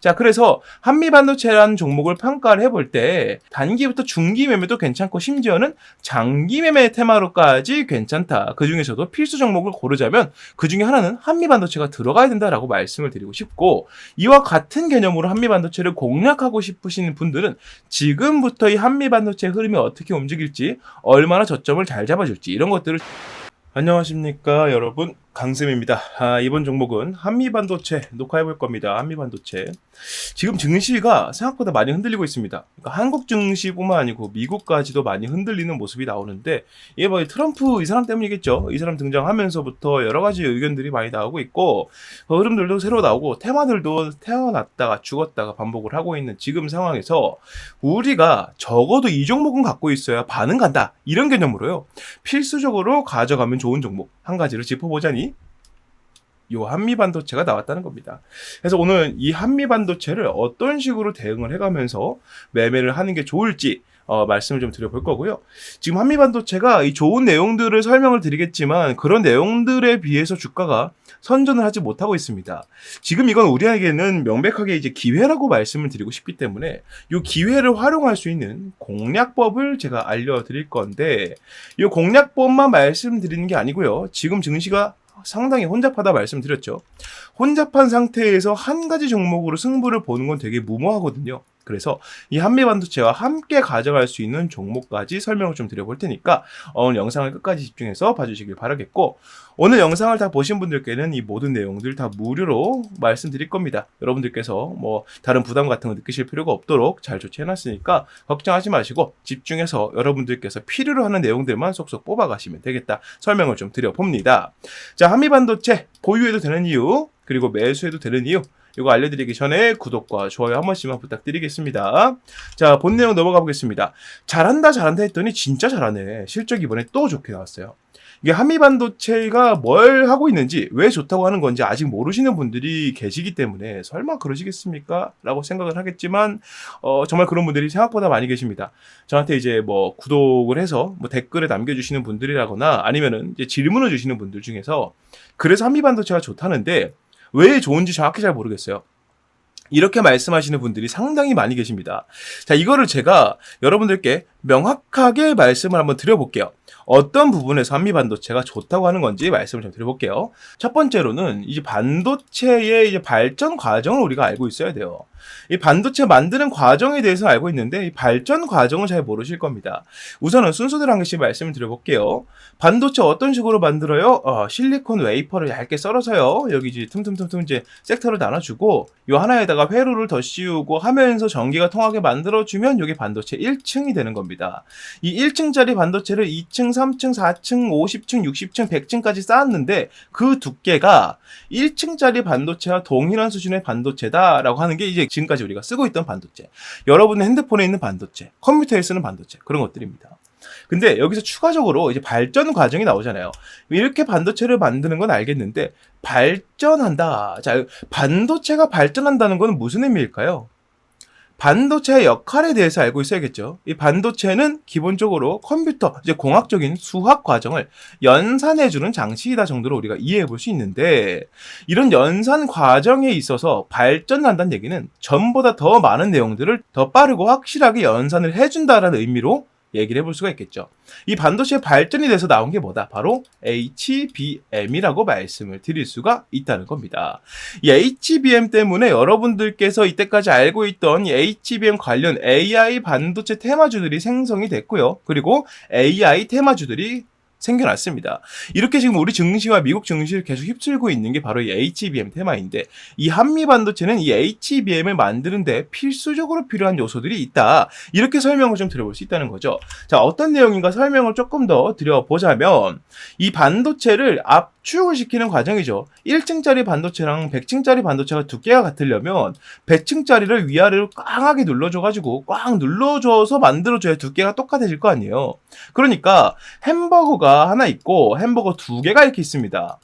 자, 그래서 한미반도체라는 종목을 평가를 해볼 때 단기부터 중기 매매도 괜찮고 심지어는 장기 매매 테마로까지 괜찮다. 그 중에서도 필수 종목을 고르자면 그 중에 하나는 한미반도체가 들어가야 된다라고 말씀을 드리고 싶고, 이와 같은 개념으로 한미반도체를 공략하고 싶으신 분들은 지금부터 이 한미반도체 흐름이 어떻게 움직일지, 얼마나 저점을 잘 잡아줄지 이런 것들을. 안녕하십니까 여러분, 강쌤입니다. 이번 종목은 한미반도체 녹화해볼 겁니다. 한미반도체 지금 증시가 생각보다 많이 흔들리고 있습니다. 그러니까 한국 증시뿐만 아니고 미국까지도 많이 흔들리는 모습이 나오는데, 이게 뭐 트럼프 이 사람 때문이겠죠. 이 사람 등장하면서부터 여러 가지 의견들이 많이 나오고 있고, 흐름들도 새로 나오고 테마들도 태어났다가 죽었다가 반복을 하고 있는 지금 상황에서 우리가 적어도 이 종목은 갖고 있어야 반응 간다, 이런 개념으로요 필수적으로 가져가면 좋은 종목 한 가지를 짚어보자니 요 한미반도체가 나왔다는 겁니다. 그래서 오늘 이 한미반도체를 어떤 식으로 대응을 해가면서 매매를 하는 게 좋을지 말씀을 좀 드려볼 거고요. 지금 한미반도체가 이 좋은 내용들을 설명을 드리겠지만 그런 내용들에 비해서 주가가 선전을 하지 못하고 있습니다. 지금 이건 우리에게는 명백하게 이제 기회라고 말씀을 드리고 싶기 때문에 이 기회를 활용할 수 있는 공략법을 제가 알려드릴 건데, 이 공략법만 말씀드리는 게 아니고요. 지금 증시가 상당히 혼잡하다 말씀드렸죠. 혼잡한 상태에서 한 가지 종목으로 승부를 보는 건 되게 무모하거든요. 그래서 이 한미반도체와 함께 가져갈 수 있는 종목까지 설명을 좀 드려볼 테니까 오늘 영상을 끝까지 집중해서 봐주시길 바라겠고, 오늘 영상을 다 보신 분들께는 이 모든 내용들 다 무료로 말씀드릴 겁니다. 여러분들께서 뭐 다른 부담 같은 거 느끼실 필요가 없도록 잘 조치해놨으니까 걱정하지 마시고 집중해서 여러분들께서 필요로 하는 내용들만 쏙쏙 뽑아가시면 되겠다, 설명을 좀 드려봅니다. 자, 한미반도체 보유해도 되는 이유, 그리고 매수해도 되는 이유, 이거 알려드리기 전에 구독과 좋아요 한 번씩만 부탁드리겠습니다. 자, 본 내용 넘어가 보겠습니다. 잘한다 했더니 진짜 잘하네. 실적 이번에 또 좋게 나왔어요. 이게 한미반도체가 뭘 하고 있는지, 왜 좋다고 하는 건지 아직 모르시는 분들이 계시기 때문에 설마 그러시겠습니까? 라고 생각을 하겠지만 정말 그런 분들이 생각보다 많이 계십니다. 저한테 이제 뭐 구독을 해서 뭐 댓글에 남겨주시는 분들이라거나 아니면은 이제 질문을 주시는 분들 중에서 그래서 한미반도체가 좋다는데 왜 좋은지 정확히 잘 모르겠어요, 이렇게 말씀하시는 분들이 상당히 많이 계십니다. 자, 이거를 제가 여러분들께 명확하게 말씀을 한번 드려볼게요. 어떤 부분에서 한미반도체가 좋다고 하는 건지 말씀을 좀 드려볼게요. 첫 번째로는 이제 반도체의 이제 발전 과정을 우리가 알고 있어야 돼요. 이 반도체 만드는 과정에 대해서 알고 있는데 이 발전 과정을 잘 모르실 겁니다. 우선은 순서대로 한 개씩 말씀을 드려볼게요. 반도체 어떤 식으로 만들어요? 실리콘 웨이퍼를 얇게 썰어서요, 여기 이제 틈틈틈틈 이제 섹터를 나눠주고 요 하나에다가 회로를 더 씌우고 하면서 전기가 통하게 만들어주면 이게 반도체 1층이 되는 겁니다. 이 1층짜리 반도체를 2층, 3층, 4층, 50층, 60층, 100층까지 쌓았는데 그 두께가 1층짜리 반도체와 동일한 수준의 반도체다라고 하는 게 이제 지금까지 우리가 쓰고 있던 반도체, 여러분의 핸드폰에 있는 반도체, 컴퓨터에 쓰는 반도체, 그런 것들입니다. 근데 여기서 추가적으로 이제 발전 과정이 나오잖아요. 이렇게 반도체를 만드는 건 알겠는데 발전한다. 자, 반도체가 발전한다는 건 무슨 의미일까요? 반도체의 역할에 대해서 알고 있어야겠죠. 이 반도체는 기본적으로 컴퓨터, 이제 공학적인 수학 과정을 연산해주는 장치이다 정도로 우리가 이해해 볼 수 있는데, 이런 연산 과정에 있어서 발전한다는 얘기는 전보다 더 많은 내용들을 더 빠르고 확실하게 연산을 해준다라는 의미로 얘기를 해볼 수가 있겠죠. 이 반도체 발전이 돼서 나온 게 뭐다? 바로 HBM이라고 말씀을 드릴 수가 있다는 겁니다. 이 HBM 때문에 여러분들께서 이때까지 알고 있던 이 HBM 관련 AI 반도체 테마주들이 생성이 됐고요. 그리고 AI 테마주들이 생겨났습니다. 이렇게 지금 우리 증시와 미국 증시를 계속 휩쓸고 있는 게 바로 이 HBM 테마인데, 이 한미반도체는 이 HBM을 만드는데 필수적으로 필요한 요소들이 있다, 이렇게 설명을 좀 드려볼 수 있다는 거죠. 자, 어떤 내용인가 설명을 조금 더 드려보자면, 이 반도체를 압축을 시키는 과정이죠. 1층짜리 반도체랑 100층짜리 반도체가 두께가 같으려면 100층짜리를 위아래로 꽝하게 눌러줘가지고 꽝 눌러줘서 만들어줘야 두께가 똑같아질 거 아니에요. 그러니까 햄버거가 하나 있고 햄버거 두 개가 이렇게 있습니다.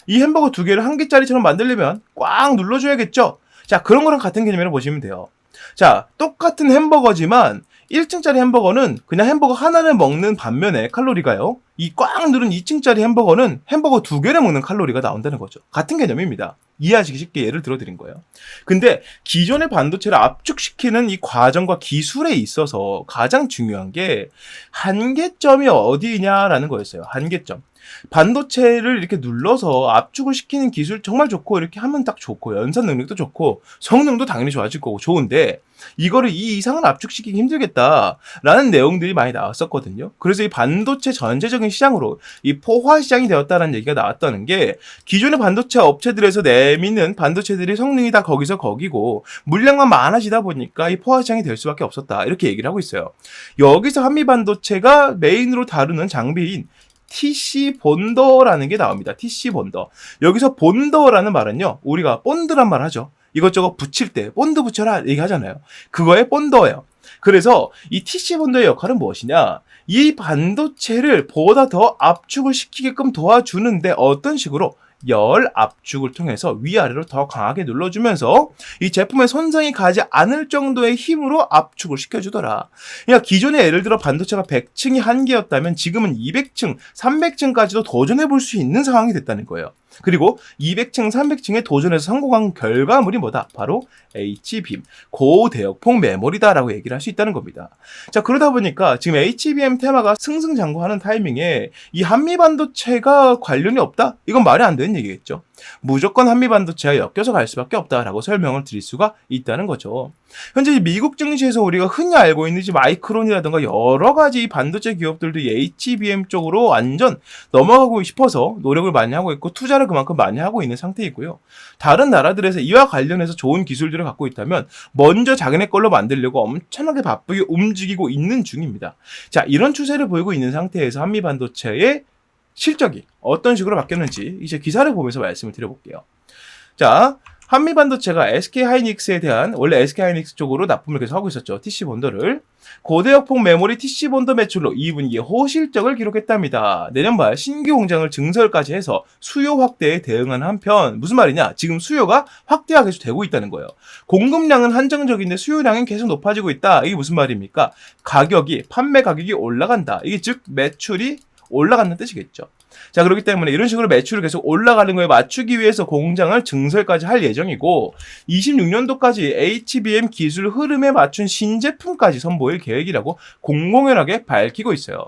이 햄버거 두 개를 한 개짜리처럼 만들려면 꽉 눌러줘야겠죠. 자, 그런 거랑 같은 개념이라고 보시면 돼요. 자, 똑같은 햄버거지만 1층짜리 햄버거는 그냥 햄버거 하나를 먹는 반면에 칼로리가요. 이 꽉 누른 2층짜리 햄버거는 햄버거 2개를 먹는 칼로리가 나온다는 거죠. 같은 개념입니다. 이해하시기 쉽게 예를 들어드린 거예요. 근데 기존의 반도체를 압축시키는 이 과정과 기술에 있어서 가장 중요한 게 한계점이 어디냐라는 거였어요. 한계점. 반도체를 이렇게 눌러서 압축을 시키는 기술 정말 좋고 이렇게 하면 딱 좋고 연산 능력도 좋고 성능도 당연히 좋아질 거고 좋은데 이거를 이 이상은 압축시키기 힘들겠다라는 내용들이 많이 나왔었거든요. 그래서 이 반도체 전체적인 시장으로 이 포화 시장이 되었다는 얘기가 나왔다는 게 기존의 반도체 업체들에서 내미는 반도체들이 성능이 다 거기서 거기고 물량만 많아지다 보니까 이 포화 시장이 될 수밖에 없었다. 이렇게 얘기를 하고 있어요. 여기서 한미반도체가 메인으로 다루는 장비인 TC 본더라는 게 나옵니다. TC 본더. 여기서 본더라는 말은요, 우리가 본드란 말 하죠. 이것저것 붙일 때 본드 붙여라 얘기하잖아요. 그거의 본더예요. 그래서 이 TC 본더의 역할은 무엇이냐? 이 반도체를 보다 더 압축을 시키게끔 도와주는데 어떤 식으로? 열 압축을 통해서 위아래로 더 강하게 눌러주면서 이 제품의 손상이 가지 않을 정도의 힘으로 압축을 시켜주더라. 그러니까 기존에 예를 들어 반도체가 100층이 한계였다면 지금은 200층, 300층까지도 도전해볼 수 있는 상황이 됐다는 거예요. 그리고 200층, 300층에 도전해서 성공한 결과물이 뭐다? 바로 HBM, 고대역폭 메모리다라고 얘기를 할 수 있다는 겁니다. 자, 그러다 보니까 지금 HBM 테마가 승승장구하는 타이밍에 이 한미반도체가 관련이 없다? 이건 말이 안 되는 얘기겠죠. 무조건 한미반도체와 엮여서 갈 수밖에 없다라고 설명을 드릴 수가 있다는 거죠. 현재 미국 증시에서 우리가 흔히 알고 있는 마이크론이라든가 여러 가지 반도체 기업들도 이 HBM 쪽으로 완전 넘어가고 싶어서 노력을 많이 하고 있고 투자를 그만큼 많이 하고 있는 상태이고요. 다른 나라들에서 이와 관련해서 좋은 기술들을 갖고 있다면 먼저 자기네 걸로 만들려고 엄청나게 바쁘게 움직이고 있는 중입니다. 자, 이런 추세를 보이고 있는 상태에서 한미반도체의 실적이 어떤 식으로 바뀌었는지 이제 기사를 보면서 말씀을 드려볼게요. 자, 한미반도체가 SK하이닉스에 대한 원래 SK하이닉스 쪽으로 납품을 계속 하고 있었죠. TC 본더를. 고대역폭 메모리 TC 본더 매출로 2분기에 호실적을 기록했답니다. 내년 말 신규 공장을 증설까지 해서 수요 확대에 대응하는 한편 무슨 말이냐? 지금 수요가 확대가 계속 되고 있다는 거예요. 공급량은 한정적인데 수요량은 계속 높아지고 있다. 이게 무슨 말입니까? 판매 가격이 올라간다. 이게 즉 매출이 올라간다는 뜻이겠죠. 자, 그렇기 때문에 이런 식으로 매출을 계속 올라가는 거에 맞추기 위해서 공장을 증설까지 할 예정이고 26년도까지 HBM 기술 흐름에 맞춘 신제품까지 선보일 계획이라고 공공연하게 밝히고 있어요.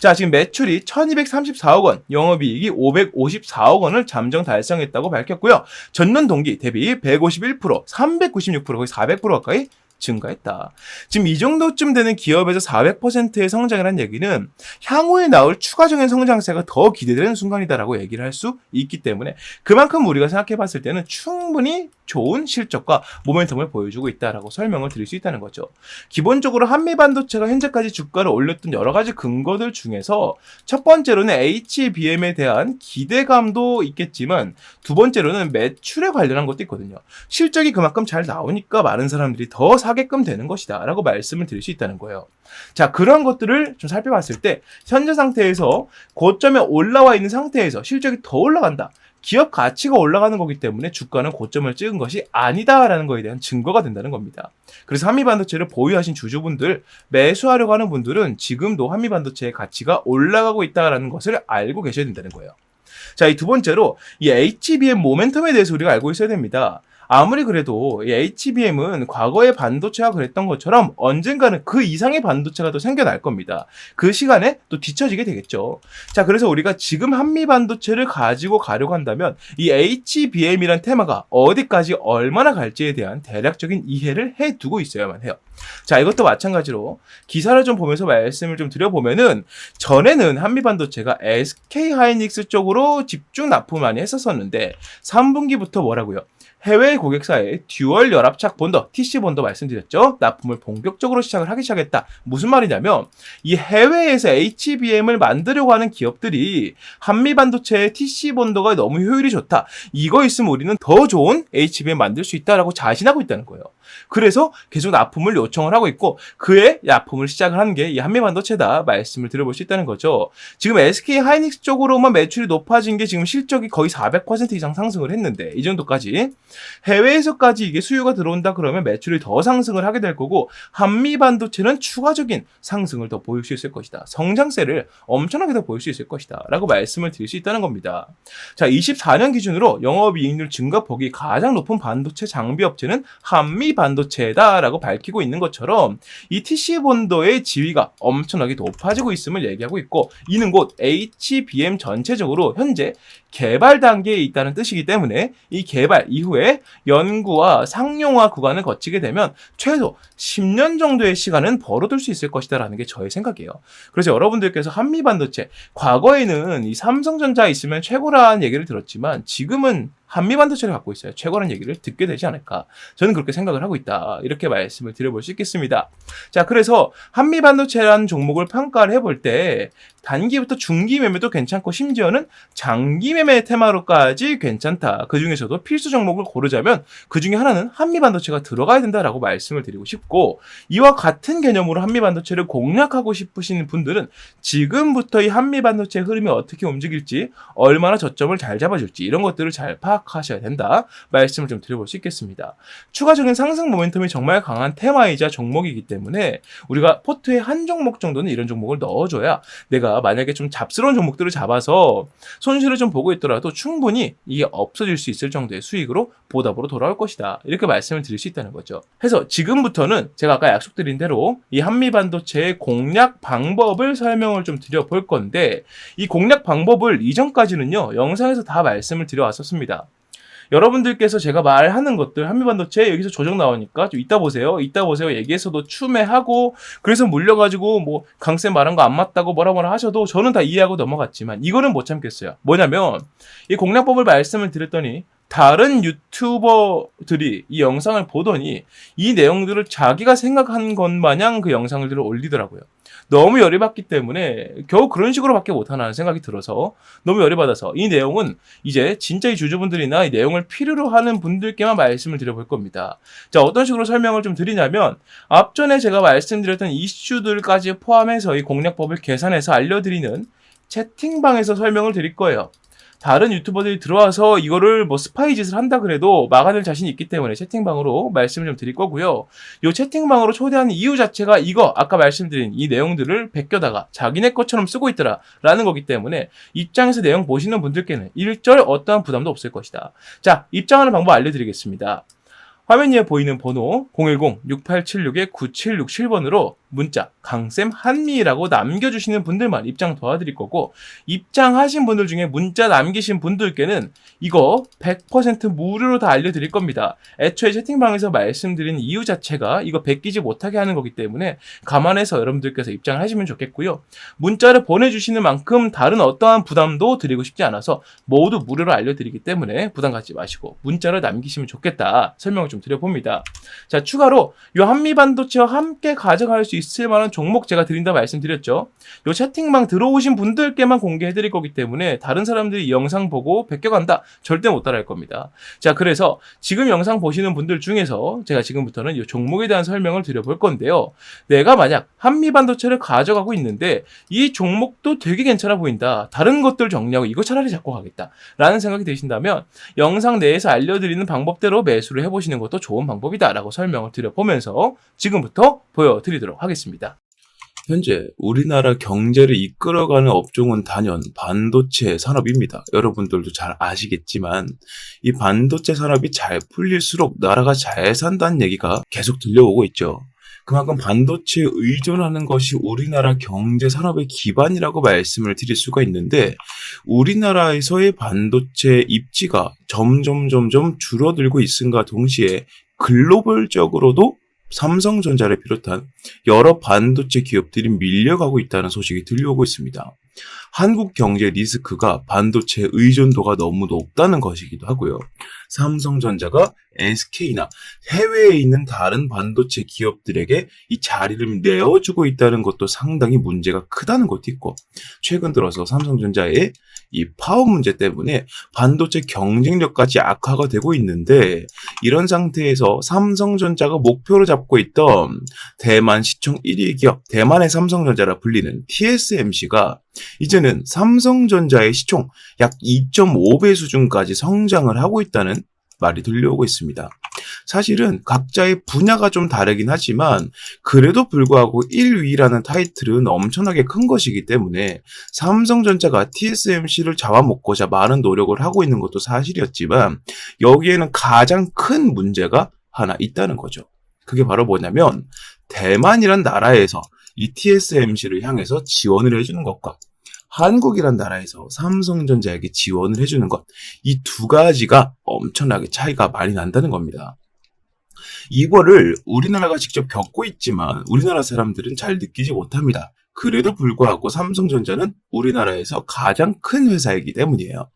자, 지금 매출이 1234억 원, 영업이익이 554억 원을 잠정 달성했다고 밝혔고요. 전년 동기 대비 151%, 396%, 거의 400% 가까이 증가했다. 지금 이 정도쯤 되는 기업에서 400%의 성장이라는 얘기는 향후에 나올 추가적인 성장세가 더 기대되는 순간이다라고 얘기를 할 수 있기 때문에 그만큼 우리가 생각해 봤을 때는 충분히 좋은 실적과 모멘텀을 보여주고 있다라고 설명을 드릴 수 있다는 거죠. 기본적으로 한미반도체가 현재까지 주가를 올렸던 여러 가지 근거들 중에서 첫 번째로는 HBM에 대한 기대감도 있겠지만 두 번째로는 매출에 관련한 것도 있거든요. 실적이 그만큼 잘 나오니까 많은 사람들이 더 사게끔 되는 것이다 라고 말씀을 드릴 수 있다는 거예요. 자, 그런 것들을 좀 살펴봤을 때 현재 상태에서 고점에 올라와 있는 상태에서 실적이 더 올라간다. 기업 가치가 올라가는 거기 때문에 주가는 고점을 찍은 것이 아니다라는 거에 대한 증거가 된다는 겁니다. 그래서 한미반도체를 보유하신 주주분들, 매수하려고 하는 분들은 지금도 한미반도체의 가치가 올라가고 있다는 것을 알고 계셔야 된다는 거예요. 자, 이 두 번째로 이 HBM 모멘텀에 대해서 우리가 알고 있어야 됩니다. 아무리 그래도 이 HBM은 과거의 반도체가 그랬던 것처럼 언젠가는 그 이상의 반도체가 또 생겨날 겁니다. 그 시간에 또 뒤처지게 되겠죠. 자, 그래서 우리가 지금 한미 반도체를 가지고 가려고 한다면 이 HBM이란 테마가 어디까지 얼마나 갈지에 대한 대략적인 이해를 해두고 있어야만 해요. 자, 이것도 마찬가지로 기사를 좀 보면서 말씀을 좀 드려보면은 전에는 한미반도체가 SK하이닉스 쪽으로 집중 납품을 많이 했었었는데 3분기부터 뭐라고요? 해외 고객사의 듀얼 열압착 본더, TC 본더 말씀드렸죠? 납품을 본격적으로 하기 시작했다. 무슨 말이냐면 이 해외에서 HBM을 만들려고 하는 기업들이 한미반도체의 TC 본더가 너무 효율이 좋다. 이거 있으면 우리는 더 좋은 HBM 만들 수 있다라고 자신하고 있다는 거예요. 그래서 계속 납품을 요청을 하고 있고 그의 납품을 시작을 한 게 이 한미반도체다 말씀을 드려볼 수 있다는 거죠. 지금 SK하이닉스 쪽으로만 매출이 높아진 게 지금 실적이 거의 400% 이상 상승을 했는데 이 정도까지 해외에서까지 이게 수요가 들어온다 그러면 매출이 더 상승을 하게 될 거고 한미 반도체는 추가적인 상승을 더 보일 수 있을 것이다. 성장세를 엄청나게 더 보일 수 있을 것이다. 라고 말씀을 드릴 수 있다는 겁니다. 자, 24년 기준으로 영업이익률 증가폭이 가장 높은 반도체 장비 업체는 한미 반도체다라고 밝히고 있는 것처럼 이 TC본도의 지위가 엄청나게 높아지고 있음을 얘기하고 있고 이는 곧 HBM 전체적으로 현재 개발 단계에 있다는 뜻이기 때문에 이 개발 이후에 연구와 상용화 구간을 거치게 되면 최소 10년 정도의 시간은 벌어둘 수 있을 것이다 라는 게 저의 생각이에요. 그래서 여러분들께서 한미반도체 과거에는 이 삼성전자 있으면 최고라는 얘기를 들었지만 지금은 한미반도체를 갖고 있어요. 최고라는 얘기를 듣게 되지 않을까. 저는 그렇게 생각을 하고 있다. 이렇게 말씀을 드려볼 수 있겠습니다. 자, 그래서 한미반도체라는 종목을 평가를 해볼 때 단기부터 중기 매매도 괜찮고 심지어는 장기 매매 테마로까지 괜찮다. 그 중에서도 필수 종목을 고르자면 그 중에 하나는 한미반도체가 들어가야 된다라고 말씀을 드리고 싶고 이와 같은 개념으로 한미반도체를 공략하고 싶으신 분들은 지금부터 이 한미반도체의 흐름이 어떻게 움직일지 얼마나 저점을 잘 잡아줄지 이런 것들을 잘 파악하셔야 된다. 말씀을 좀 드려볼 수 있겠습니다. 추가적인 상승 모멘텀이 정말 강한 테마이자 종목이기 때문에 우리가 포트에 한 종목 정도는 이런 종목을 넣어줘야 내가 만약에 좀 잡스러운 종목들을 잡아서 손실을 좀 보고 있더라도 충분히 이게 없어질 수 있을 정도의 수익으로 보답으로 돌아올 것이다. 이렇게 말씀을 드릴 수 있다는 거죠. 그래서 지금부터는 제가 아까 약속드린 대로 이 한미반도체의 공략 방법을 설명을 좀 드려볼 건데 이 공략 방법을 이전까지는요 영상에서 다 말씀을 드려왔었습니다. 여러분들께서 제가 말하는 것들 한미반도체 여기서 조정 나오니까 좀 이따 보세요 얘기해서도 추매하고 그래서 물려가지고 뭐 강쌤 말한 거 안 맞다고 뭐라 하셔도 저는 다 이해하고 넘어갔지만 이거는 못 참겠어요. 뭐냐면 이 공략법을 말씀을 드렸더니 다른 유튜버들이 이 영상을 보더니 이 내용들을 자기가 생각한 것 마냥 그 영상들을 올리더라고요. 너무 열이 받기 때문에 겨우 그런 식으로밖에 못하나 생각이 들어서 너무 열이 받아서 이 내용은 이제 진짜 이 주주분들이나 이 내용을 필요로 하는 분들께만 말씀을 드려볼 겁니다. 자, 어떤 식으로 설명을 좀 드리냐면 앞전에 제가 말씀드렸던 이슈들까지 포함해서 이 공략법을 계산해서 알려드리는 채팅방에서 설명을 드릴 거예요. 다른 유튜버들이 들어와서 이거를 뭐 스파이 짓을 한다 그래도 막아낼 자신이 있기 때문에 채팅방으로 말씀을 좀 드릴 거고요. 이 채팅방으로 초대하는 이유 자체가 이거 아까 말씀드린 이 내용들을 베껴다가 자기네 것처럼 쓰고 있더라 라는 거기 때문에 입장에서 내용 보시는 분들께는 일절 어떠한 부담도 없을 것이다. 자, 입장하는 방법 알려드리겠습니다. 화면 위에 보이는 번호 010-6876-9767번으로 문자 강쌤 한미라고 남겨주시는 분들만 입장 도와드릴 거고 입장하신 분들 중에 문자 남기신 분들께는 이거 100% 무료로 다 알려드릴 겁니다. 애초에 채팅방에서 말씀드린 이유 자체가 이거 베끼지 못하게 하는 거기 때문에 감안해서 여러분들께서 입장을 하시면 좋겠고요. 문자를 보내주시는 만큼 다른 어떠한 부담도 드리고 싶지 않아서 모두 무료로 알려드리기 때문에 부담 갖지 마시고 문자를 남기시면 좋겠다 설명을 좀 드려봅니다. 자, 추가로 이 한미반도체와 함께 가져갈 수 있을 만한 종목 제가 드린다 말씀드렸죠. 이 채팅방 들어오신 분들께만 공개해드릴 거기 때문에 다른 사람들이 이 영상 보고 베껴간다 절대 못 따라할 겁니다. 자, 그래서 지금 영상 보시는 분들 중에서 제가 지금부터는 이 종목에 대한 설명을 드려볼 건데요. 내가 만약 한미반도체를 가져가고 있는데 이 종목도 되게 괜찮아 보인다. 다른 것들 정리하고 이거 차라리 잡고 가겠다 라는 생각이 드신다면 영상 내에서 알려드리는 방법대로 매수를 해보시는 것도 좋은 방법이다 라고 설명을 드려보면서 지금부터 보여드리도록 하겠습니다. 현재 우리나라 경제를 이끌어가는 업종은 단연 반도체 산업입니다. 여러분들도 잘 아시겠지만 이 반도체 산업이 잘 풀릴수록 나라가 잘 산다는 얘기가 계속 들려오고 있죠. 그만큼 반도체에 의존하는 것이 우리나라 경제 산업의 기반이라고 말씀을 드릴 수가 있는데 우리나라에서의 반도체 입지가 점점 줄어들고 있음과 동시에 글로벌적으로도 삼성전자를 비롯한 여러 반도체 기업들이 밀려가고 있다는 소식이 들려오고 있습니다. 한국 경제 리스크가 반도체 의존도가 너무 높다는 것이기도 하고요. 삼성전자가 SK나 해외에 있는 다른 반도체 기업들에게 이 자리를 내어주고 있다는 것도 상당히 문제가 크다는 것도 있고 최근 들어서 삼성전자의 이 파워 문제 때문에 반도체 경쟁력까지 악화가 되고 있는데 이런 상태에서 삼성전자가 목표로 잡고 있던 대만 시총 1위 기업 대만의 삼성전자라 불리는 TSMC가 이제는 삼성전자의 시총 약 2.5배 수준까지 성장을 하고 있다는 말이 들려오고 있습니다. 사실은 각자의 분야가 좀 다르긴 하지만 그래도 불구하고 1위라는 타이틀은 엄청나게 큰 것이기 때문에 삼성전자가 TSMC를 잡아먹고자 많은 노력을 하고 있는 것도 사실이었지만 여기에는 가장 큰 문제가 하나 있다는 거죠. 그게 바로 뭐냐면 대만이란 나라에서 이 TSMC를 향해서 지원을 해주는 것과 한국이란 나라에서 삼성전자에게 지원을 해주는 것, 이 두 가지가 엄청나게 차이가 많이 난다는 겁니다. 이거를 우리나라가 직접 겪고 있지만 우리나라 사람들은 잘 느끼지 못합니다. 그래도 불구하고 삼성전자는 우리나라에서 가장 큰 회사이기 때문이에요.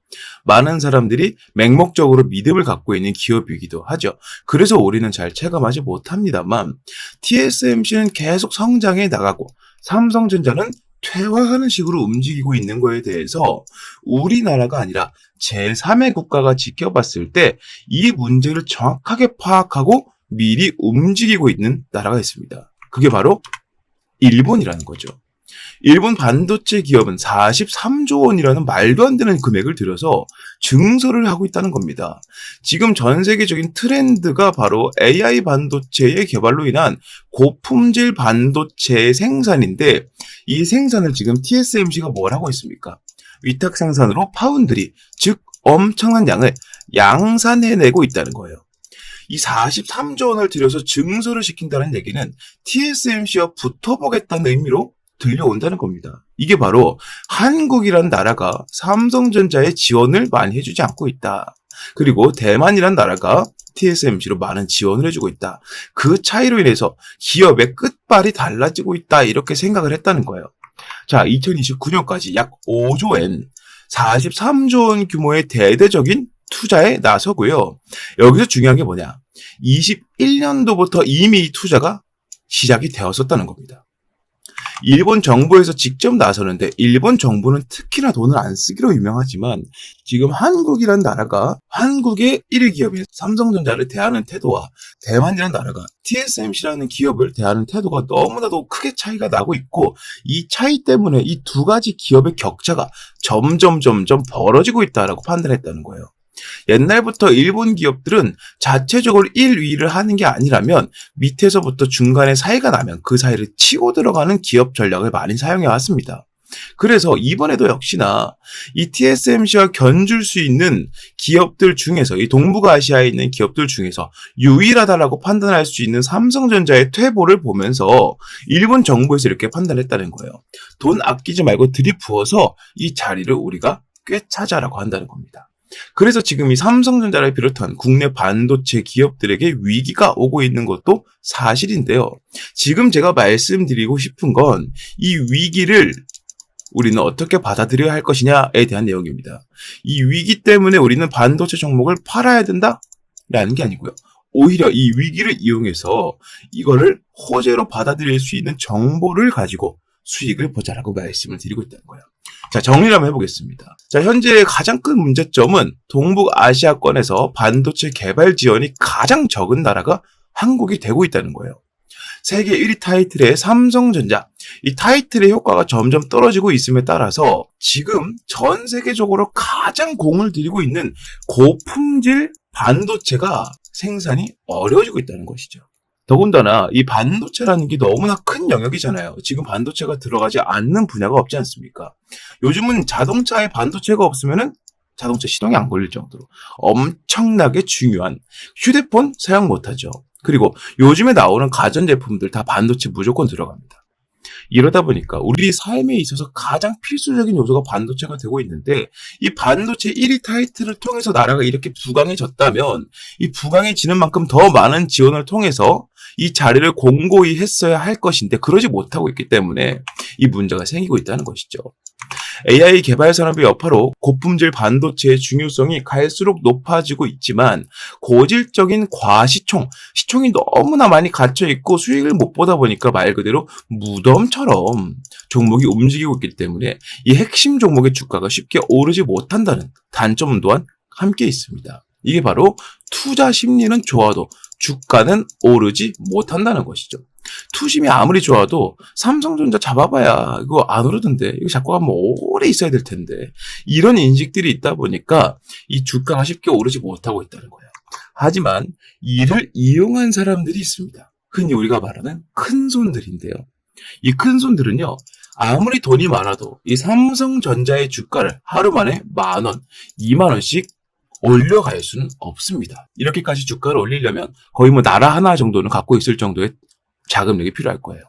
많은 사람들이 맹목적으로 믿음을 갖고 있는 기업이기도 하죠. 그래서 우리는 잘 체감하지 못합니다만 TSMC는 계속 성장해 나가고 삼성전자는 퇴화하는 식으로 움직이고 있는 거에 대해서 우리나라가 아니라 제3의 국가가 지켜봤을 때 이 문제를 정확하게 파악하고 미리 움직이고 있는 나라가 있습니다. 그게 바로 일본이라는 거죠. 일본 반도체 기업은 43조 원이라는 말도 안 되는 금액을 들여서 증설을 하고 있다는 겁니다. 지금 전 세계적인 트렌드가 바로 AI 반도체의 개발로 인한 고품질 반도체 생산인데 이 생산을 지금 TSMC가 뭘 하고 있습니까? 위탁 생산으로 파운드리, 즉 엄청난 양을 양산해내고 있다는 거예요. 이 43조 원을 들여서 증설을 시킨다는 얘기는 TSMC와 붙어보겠다는 의미로 들려온다는 겁니다. 이게 바로 한국이란 나라가 삼성전자의 지원을 많이 해주지 않고 있다. 그리고 대만이란 나라가 TSMC로 많은 지원을 해주고 있다. 그 차이로 인해서 기업의 끝발이 달라지고 있다. 이렇게 생각을 했다는 거예요. 자, 2029년까지 약 5조엔 43조 원 규모의 대대적인 투자에 나서고요. 여기서 중요한 게 뭐냐? 21년도부터 이미 이 투자가 시작이 되었었다는 겁니다. 일본 정부에서 직접 나서는데 일본 정부는 특히나 돈을 안 쓰기로 유명하지만 지금 한국이란 나라가 한국의 1위 기업인 삼성전자를 대하는 태도와 대만이란 나라가 TSMC라는 기업을 대하는 태도가 너무나도 크게 차이가 나고 있고 이 차이 때문에 이 두 가지 기업의 격차가 점점 벌어지고 있다라고 판단했다는 거예요. 옛날부터 일본 기업들은 자체적으로 1위를 하는 게 아니라면 밑에서부터 중간에 사이가 나면 그 사이를 치고 들어가는 기업 전략을 많이 사용해 왔습니다. 그래서 이번에도 역시나 이 TSMC와 견줄 수 있는 기업들 중에서 이 동북아시아에 있는 기업들 중에서 유일하다라고 판단할 수 있는 삼성전자의 퇴보를 보면서 일본 정부에서 이렇게 판단했다는 거예요. 돈 아끼지 말고 들이부어서 이 자리를 우리가 꿰차자라고 한다는 겁니다. 그래서 지금 이 삼성전자를 비롯한 국내 반도체 기업들에게 위기가 오고 있는 것도 사실인데요. 지금 제가 말씀드리고 싶은 건 이 위기를 우리는 어떻게 받아들여야 할 것이냐에 대한 내용입니다. 이 위기 때문에 우리는 반도체 종목을 팔아야 된다라는 게 아니고요. 오히려 이 위기를 이용해서 이거를 호재로 받아들일 수 있는 정보를 가지고 수익을 보자라고 말씀을 드리고 있다는 거예요. 자, 정리를 한번 해보겠습니다. 자, 현재 가장 큰 문제점은 동북아시아권에서 반도체 개발 지원이 가장 적은 나라가 한국이 되고 있다는 거예요. 세계 1위 타이틀의 삼성전자, 이 타이틀의 효과가 점점 떨어지고 있음에 따라서 지금 전 세계적으로 가장 공을 들이고 있는 고품질 반도체가 생산이 어려워지고 있다는 것이죠. 더군다나 이 반도체라는 게 너무나 큰 영역이잖아요. 지금 반도체가 들어가지 않는 분야가 없지 않습니까? 요즘은 자동차에 반도체가 없으면은 자동차 시동이 안 걸릴 정도로 엄청나게 중요한 휴대폰 사용 못하죠. 그리고 요즘에 나오는 가전제품들 다 반도체 무조건 들어갑니다. 이러다 보니까 우리 삶에 있어서 가장 필수적인 요소가 반도체가 되고 있는데 이 반도체 1위 타이틀을 통해서 나라가 이렇게 부강해졌다면 이 부강해지는 만큼 더 많은 지원을 통해서 이 자리를 공고히 했어야 할 것인데 그러지 못하고 있기 때문에 이 문제가 생기고 있다는 것이죠. AI 개발 산업의 여파로 고품질 반도체의 중요성이 갈수록 높아지고 있지만 고질적인 시총이 너무나 많이 갇혀있고 수익을 못 보다 보니까 말 그대로 무덤처럼 종목이 움직이고 있기 때문에 이 핵심 종목의 주가가 쉽게 오르지 못한다는 단점 또한 함께 있습니다. 이게 바로 투자 심리는 좋아도 주가는 오르지 못한다는 것이죠. 투심이 아무리 좋아도 삼성전자 잡아봐야 이거 안 오르던데 이거 잡고 가면 오래 있어야 될 텐데 이런 인식들이 있다 보니까 이 주가가 쉽게 오르지 못하고 있다는 거예요. 하지만 이를 이용한 사람들이 있습니다. 흔히 우리가 말하는 큰손들인데요. 이 큰손들은요, 아무리 돈이 많아도 이 삼성전자의 주가를 하루 만에 10,000원, 20,000원씩 올려갈 수는 없습니다. 이렇게까지 주가를 올리려면 거의 뭐 나라 하나 정도는 갖고 있을 정도의 자금력이 필요할 거예요.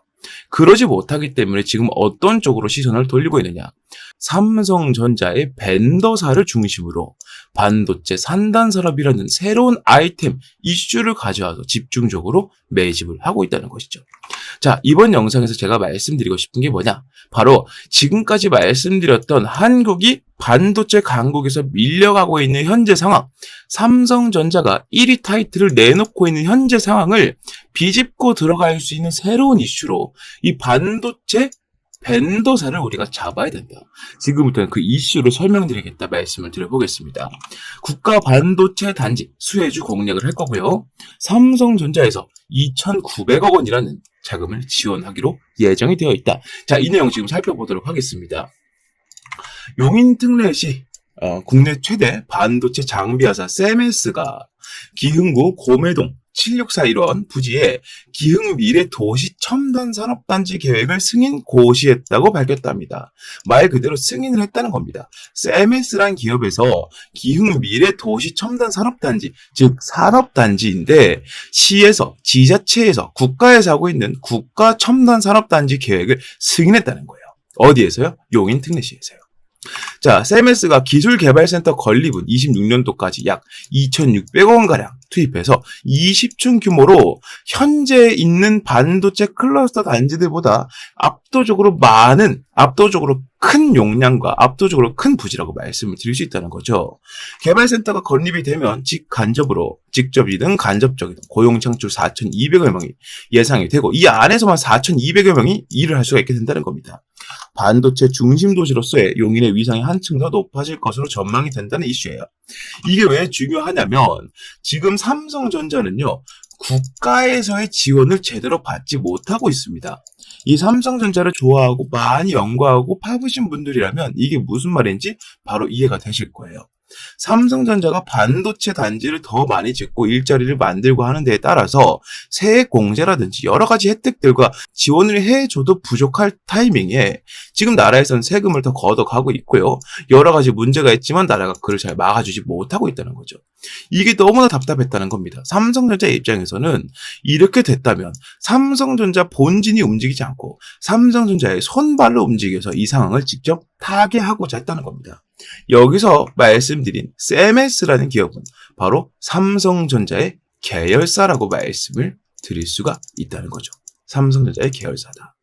그러지 못하기 때문에 지금 어떤 쪽으로 시선을 돌리고 있느냐. 삼성전자의 벤더사를 중심으로 반도체 산단 산업이라는 새로운 아이템, 이슈를 가져와서 집중적으로 매집을 하고 있다는 것이죠. 자, 이번 영상에서 제가 말씀드리고 싶은 게 뭐냐? 바로 지금까지 말씀드렸던 한국이 반도체 강국에서 밀려가고 있는 현재 상황, 삼성전자가 1위 타이틀을 내놓고 있는 현재 상황을 비집고 들어갈 수 있는 새로운 이슈로 이 반도체 벤더사를 우리가 잡아야 된다. 지금부터는 그 이슈를 설명드리겠다 말씀을 드려보겠습니다. 국가 반도체 단지 수혜주 공략을 할 거고요. 삼성전자에서 2,900억 원이라는 자금을 지원하기로 예정이 되어 있다. 자, 이 내용 지금 살펴보도록 하겠습니다. 용인특례시 국내 최대 반도체 장비 회사 세메스가 기흥구 고매동 7641원 부지에 기흥 미래 도시 첨단 산업단지 계획을 승인 고시했다고 밝혔답니다. 말 그대로 승인을 했다는 겁니다. 세메스란 기업에서 기흥 미래 도시 첨단 산업단지, 즉 산업단지인데 시에서, 지자체에서, 국가에서 하고 있는 국가 첨단 산업단지 계획을 승인했다는 거예요. 어디에서요? 용인특례시에서요. 자, 세메스가 기술개발센터 건립은 26년도까지 약 2,600억 원가량 투입해서 20층 규모로 현재 있는 반도체 클러스터 단지들보다 압도적으로 큰 용량과 압도적으로 큰 부지라고 말씀을 드릴 수 있다는 거죠. 개발센터가 건립이 되면 직접이든 간접적이든 고용 창출 4,200여 명이 예상이 되고 이 안에서만 4,200여 명이 일을 할 수가 있게 된다는 겁니다. 반도체 중심 도시로서의 용인의 위상이 한층 더 높아질 것으로 전망이 된다는 이슈예요. 이게 왜 중요하냐면 지금 삼성전자는요, 국가에서의 지원을 제대로 받지 못하고 있습니다. 이 삼성전자를 좋아하고 많이 연구하고 파보신 분들이라면 이게 무슨 말인지 바로 이해가 되실 거예요. 삼성전자가 반도체 단지를 더 많이 짓고 일자리를 만들고 하는 데에 따라서 세액 공제라든지 여러 가지 혜택들과 지원을 해줘도 부족할 타이밍에 지금 나라에서는 세금을 더 걷어가고 있고요. 여러 가지 문제가 있지만 나라가 그를 잘 막아주지 못하고 있다는 거죠. 이게 너무나 답답했다는 겁니다. 삼성전자 입장에서는 이렇게 됐다면 삼성전자 본진이 움직이지 않고 삼성전자의 손발로 움직여서 이 상황을 직접 타개하고자 했다는 겁니다. 여기서 말씀드린 세메스라는 기업은 바로 삼성전자의 계열사라고 말씀을 드릴 수가 있다는 거죠. 삼성전자의 계열사다.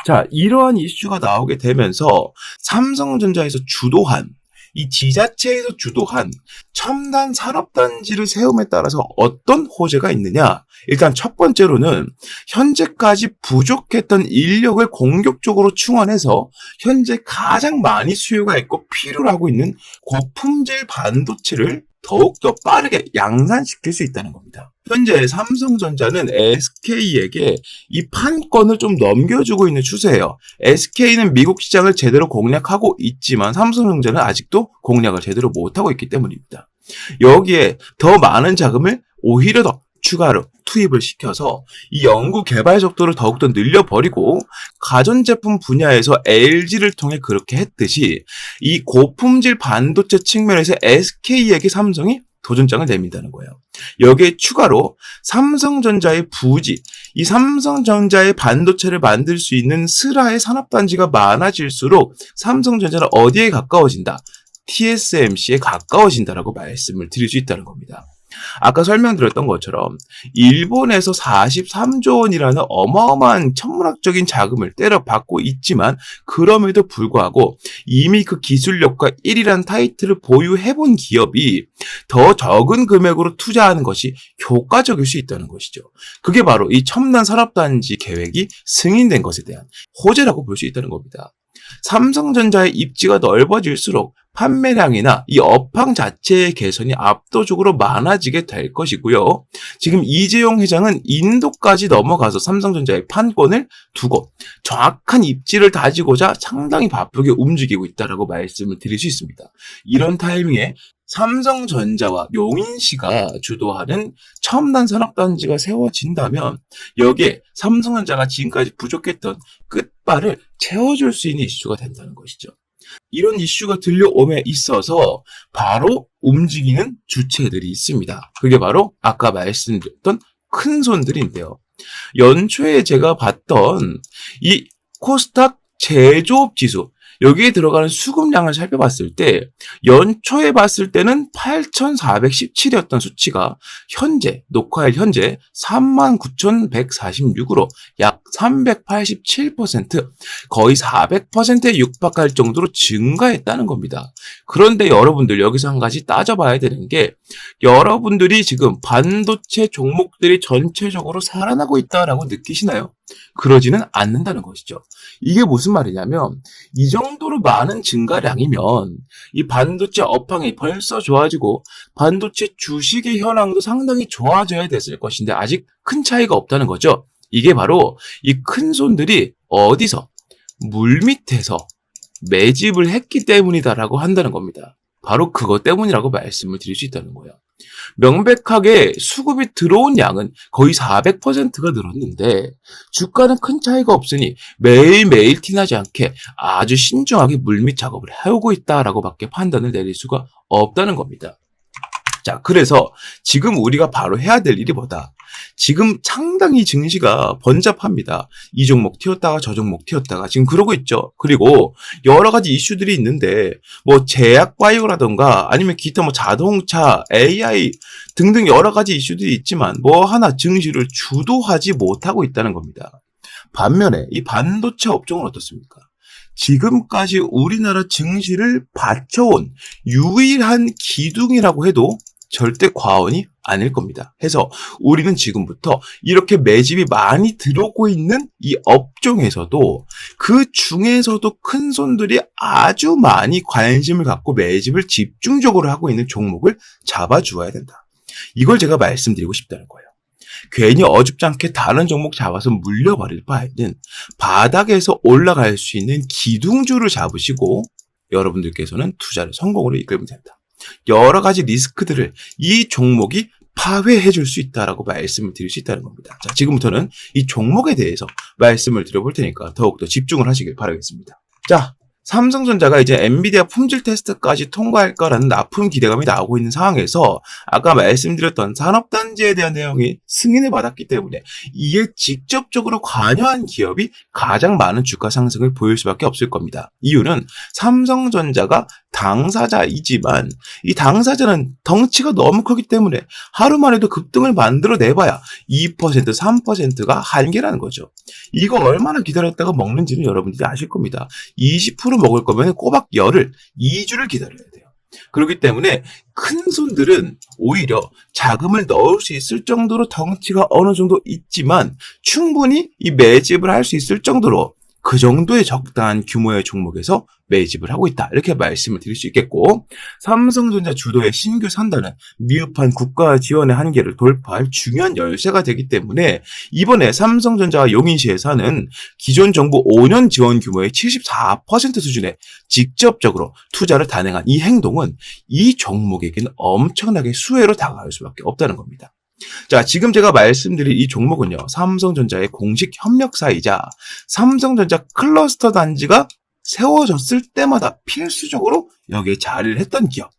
자, 이러한 이슈가 나오게 되면서 삼성전자에서 주도한 이 지자체에서 주도한 첨단 산업단지를 세움에 따라서 어떤 호재가 있느냐? 일단 첫 번째로는 현재까지 부족했던 인력을 공격적으로 충원해서 현재 가장 많이 수요가 있고 필요로 하고 있는 고품질 반도체를 더욱더 빠르게 양산시킬 수 있다는 겁니다. 현재 삼성전자는 SK에게 이 판권을 좀 넘겨주고 있는 추세예요. SK는 미국 시장을 제대로 공략하고 있지만 삼성전자는 아직도 공략을 제대로 못하고 있기 때문입니다. 여기에 더 많은 자금을 오히려 더 추가로 투입을 시켜서 이 연구 개발 속도를 더욱더 늘려버리고 가전제품 분야에서 LG를 통해 그렇게 했듯이 이 고품질 반도체 측면에서 SK에게 삼성이 도전장을 내민다는 거예요. 여기에 추가로 삼성전자의 부지, 이 삼성전자의 반도체를 만들 수 있는 스라의 산업단지가 많아질수록 삼성전자는 어디에 가까워진다? TSMC에 가까워진다라고 말씀을 드릴 수 있다는 겁니다. 아까 설명드렸던 것처럼 일본에서 43조 원이라는 어마어마한 천문학적인 자금을 때려받고 있지만 그럼에도 불구하고 이미 그 기술력과 1위라는 타이틀을 보유해본 기업이 더 적은 금액으로 투자하는 것이 효과적일 수 있다는 것이죠. 그게 바로 이 첨단 산업단지 계획이 승인된 것에 대한 호재라고 볼 수 있다는 겁니다. 삼성전자의 입지가 넓어질수록 판매량이나 이 업황 자체의 개선이 압도적으로 많아지게 될 것이고요. 지금 이재용 회장은 인도까지 넘어가서 삼성전자의 판권을 두고 정확한 입지를 다지고자 상당히 바쁘게 움직이고 있다라고 말씀을 드릴 수 있습니다. 이런 타이밍에 삼성전자와 용인시가 주도하는 첨단 산업단지가 세워진다면 여기에 삼성전자가 지금까지 부족했던 끝발을 채워줄 수 있는 이슈가 된다는 것이죠. 이런 이슈가 들려옴에 있어서 바로 움직이는 주체들이 있습니다. 그게 바로 아까 말씀드렸던 큰 손들인데요. 연초에 제가 봤던 이 코스닥 제조업 지수, 여기에 들어가는 수급량을 살펴봤을 때 연초에 봤을 때는 8,417이었던 수치가 현재 녹화일 현재 39,146으로 약 387% 거의 400%에 육박할 정도로 증가했다는 겁니다. 그런데 여러분들 여기서 한 가지 따져봐야 되는 게 여러분들이 지금 반도체 종목들이 전체적으로 살아나고 있다라고 느끼시나요? 그러지는 않는다는 것이죠. 이게 무슨 말이냐면 이 정도로 많은 증가량이면 이 반도체 업황이 벌써 좋아지고 반도체 주식의 현황도 상당히 좋아져야 됐을 것인데 아직 큰 차이가 없다는 거죠. 이게 바로 이 큰 손들이 어디서 물밑에서 매집을 했기 때문이다라고 한다는 겁니다. 바로 그것 때문이라고 말씀을 드릴 수 있다는 거예요. 명백하게 수급이 들어온 양은 거의 400%가 늘었는데 주가는 큰 차이가 없으니 매일매일 티나지 않게 아주 신중하게 물밑 작업을 해오고 있다라고 밖에 판단을 내릴 수가 없다는 겁니다. 자, 그래서 지금 우리가 바로 해야 될 일이 뭐다? 지금 상당히 증시가 번잡합니다. 이 종목 튀었다가 저 종목 튀었다가 지금 그러고 있죠. 그리고 여러 가지 이슈들이 있는데 뭐 제약바이오라던가 아니면 기타 뭐 자동차, AI 등등 여러 가지 이슈들이 있지만 뭐 하나 증시를 주도하지 못하고 있다는 겁니다. 반면에 이 반도체 업종은 어떻습니까? 지금까지 우리나라 증시를 받쳐온 유일한 기둥이라고 해도 절대 과언이 아닐 겁니다. 해서 우리는 지금부터 이렇게 매집이 많이 들어오고 있는 이 업종에서도 그 중에서도 큰 손들이 아주 많이 관심을 갖고 매집을 집중적으로 하고 있는 종목을 잡아주어야 된다. 이걸 제가 말씀드리고 싶다는 거예요. 괜히 어줍지 않게 다른 종목 잡아서 물려버릴 바에는 바닥에서 올라갈 수 있는 기둥주를 잡으시고 여러분들께서는 투자를 성공으로 이끌면 된다. 여러 가지 리스크들을 이 종목이 파회해 줄 수 있다라고 말씀을 드릴 수 있다는 겁니다. 자, 지금부터는 이 종목에 대해서 말씀을 드려볼 테니까 더욱더 집중을 하시길 바라겠습니다. 자, 삼성전자가 이제 엔비디아 품질 테스트까지 통과할 거라는 납품 기대감이 나오고 있는 상황에서 아까 말씀드렸던 산업단지에 대한 내용이 승인을 받았기 때문에 이에 직접적으로 관여한 기업이 가장 많은 주가 상승을 보일 수밖에 없을 겁니다. 이유는 삼성전자가 당사자이지만 이 당사자는 덩치가 너무 크기 때문에 하루만 해도 급등을 만들어내봐야 2%, 3%가 한계라는 거죠. 이거 얼마나 기다렸다가 먹는지는 여러분들이 아실 겁니다. 20% 먹을 거면 꼬박 열흘, 2주를 기다려야 돼요. 그렇기 때문에 큰 손들은 오히려 자금을 넣을 수 있을 정도로 덩치가 어느 정도 있지만 충분히 이 매집을 할 수 있을 정도로 그 정도의 적당한 규모의 종목에서 매집을 하고 있다. 이렇게 말씀을 드릴 수 있겠고 삼성전자 주도의 신규 산단은 미흡한 국가 지원의 한계를 돌파할 중요한 열쇠가 되기 때문에 이번에 삼성전자와 용인시에서는 기존 정부 5년 지원 규모의 74% 수준에 직접적으로 투자를 단행한 이 행동은 이 종목에게는 엄청나게 수혜로 다가갈 수밖에 없다는 겁니다. 자, 지금 제가 말씀드린 이 종목은요, 삼성전자의 공식 협력사이자 삼성전자 클러스터 단지가 세워졌을 때마다 필수적으로 여기에 자리를 했던 기업.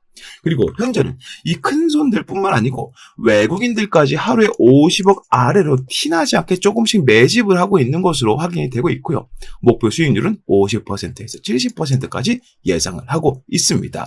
그리고 현재는 이 큰 손들뿐만 아니고 외국인들까지 하루에 50억 아래로 티나지 않게 조금씩 매집을 하고 있는 것으로 확인이 되고 있고요. 목표 수익률은 50%에서 70%까지 예상을 하고 있습니다.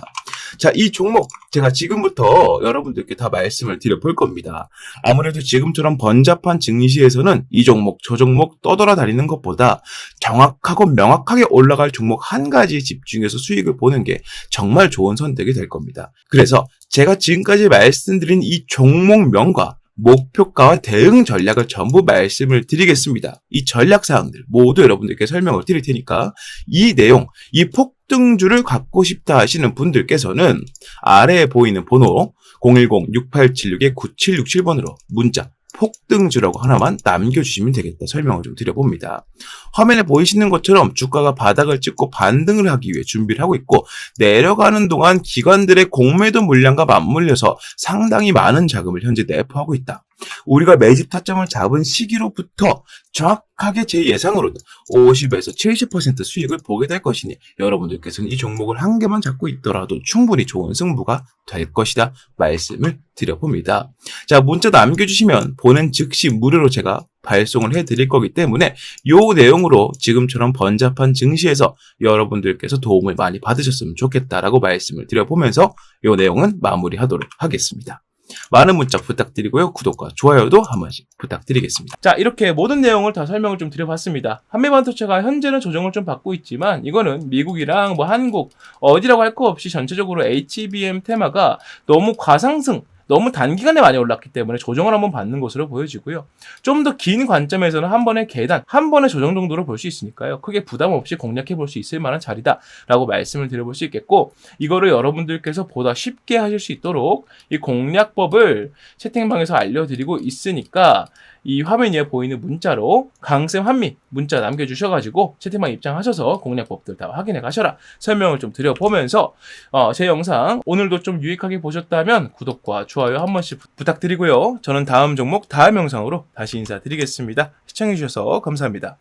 자, 이 종목 제가 지금부터 여러분들께 다 말씀을 드려볼 겁니다. 아무래도 지금처럼 번잡한 증시에서는 이 종목 저 종목 떠돌아다니는 것보다 정확하고 명확하게 올라갈 종목 한 가지에 집중해서 수익을 보는 게 정말 좋은 선택이 될 겁니다. 그래서 제가 지금까지 말씀드린 이 종목명과 목표가와 대응 전략을 전부 말씀을 드리겠습니다. 이 전략사항들 모두 여러분들께 설명을 드릴 테니까 이 내용, 이 폭등주를 갖고 싶다 하시는 분들께서는 아래에 보이는 번호 010-6876-9767번으로 문자 폭등주라고 하나만 남겨주시면 되겠다 설명을 좀 드려봅니다. 화면에 보이시는 것처럼 주가가 바닥을 찍고 반등을 하기 위해 준비를 하고 있고 내려가는 동안 기관들의 공매도 물량과 맞물려서 상당히 많은 자금을 현재 내포하고 있다. 우리가 매집 타점을 잡은 시기로부터 정확하게 제 예상으로는 50에서 70% 수익을 보게 될 것이니 여러분들께서는 이 종목을 한 개만 잡고 있더라도 충분히 좋은 승부가 될 것이다 말씀을 드려봅니다. 자, 문자 남겨주시면 보낸 즉시 무료로 제가 발송을 해드릴 거기 때문에 요 내용으로 지금처럼 번잡한 증시에서 여러분들께서 도움을 많이 받으셨으면 좋겠다라고 말씀을 드려보면서 요 내용은 마무리하도록 하겠습니다. 많은 문자 부탁드리고요. 구독과 좋아요도 한 번씩 부탁드리겠습니다. 자, 이렇게 모든 내용을 다 설명을 좀 드려봤습니다. 한미반도체가 현재는 조정을 좀 받고 있지만 이거는 미국이랑 뭐 한국 어디라고 할 거 없이 전체적으로 HBM 테마가 너무 과상승, 너무 단기간에 많이 올랐기 때문에 조정을 한번 받는 것으로 보여지고요. 좀 더 긴 관점에서는 한 번의 계단, 한 번의 조정 정도로 볼 수 있으니까요. 크게 부담 없이 공략해 볼 수 있을 만한 자리다라고 말씀을 드려볼 수 있겠고, 이거를 여러분들께서 보다 쉽게 하실 수 있도록 이 공략법을 채팅방에서 알려드리고 있으니까 이 화면 위에 보이는 문자로 강쌤 한미 문자 남겨주셔가지고 채팅방 입장하셔서 공략법들 다 확인해 가셔라 설명을 좀 드려보면서 제 영상 오늘도 좀 유익하게 보셨다면 구독과 좋아요 한 번씩 부탁드리고요. 저는 다음 종목 다음 영상으로 다시 인사드리겠습니다. 시청해주셔서 감사합니다.